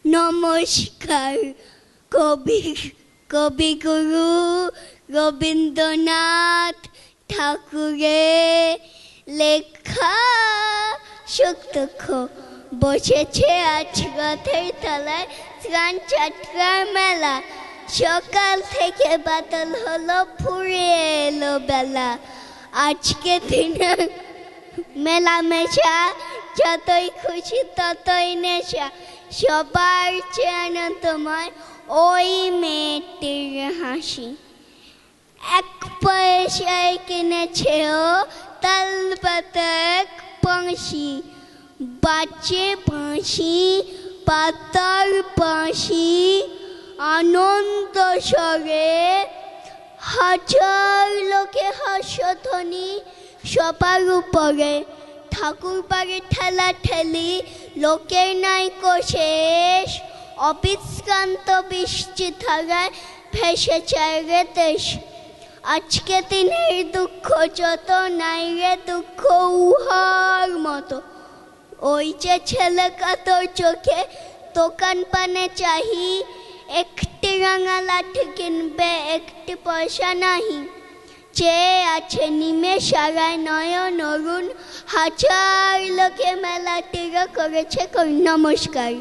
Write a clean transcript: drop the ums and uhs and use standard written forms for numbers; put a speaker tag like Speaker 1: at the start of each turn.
Speaker 1: নমস্কার। কবিগুরু রবীন্দ্রনাথ ঠাকুরের লেখা সুক্তক্ষ বসেছে আজ রথের তলায় স্নান যাত্রার মেলা। সকাল থেকে বাদল হলো, ফুরে এলো বেলা। আজকে দিনের মেলামেশা, যতই খুশি ততই নেশা। সবার চেয়ে আনন্দময় ওই মেয়েটির হাসি। এক পয়সায় কিনেছে ও তাল পাতাক বাঁশি। বাজে বাঁশি, পাতার বাঁশি, আনন্দ স্বরে হাজার লোকে হাস্যধ্বনি সবার উপরে। ঠাকুর বাড়ি ঠেলা ঠেলি, লোকের নাই শেষ। অবিশ্রান্ত বৃষ্টি ধারায় ভেসে যায় রে দেশ। আজকে দিনের দুঃখ যত, নাই রে দুঃখ উহার মতো। ওই যে ছেলে কাতর চোখে দোকান পানে চাহি, একটি রাঙা লাঠি কিনবে, একটি পয়সা নাহি। চেয়ে আছে নিমেষ আড়ায় নয়ন অরুণ, হাজার লোকে মেলাটিরা করেছে নমস্কার।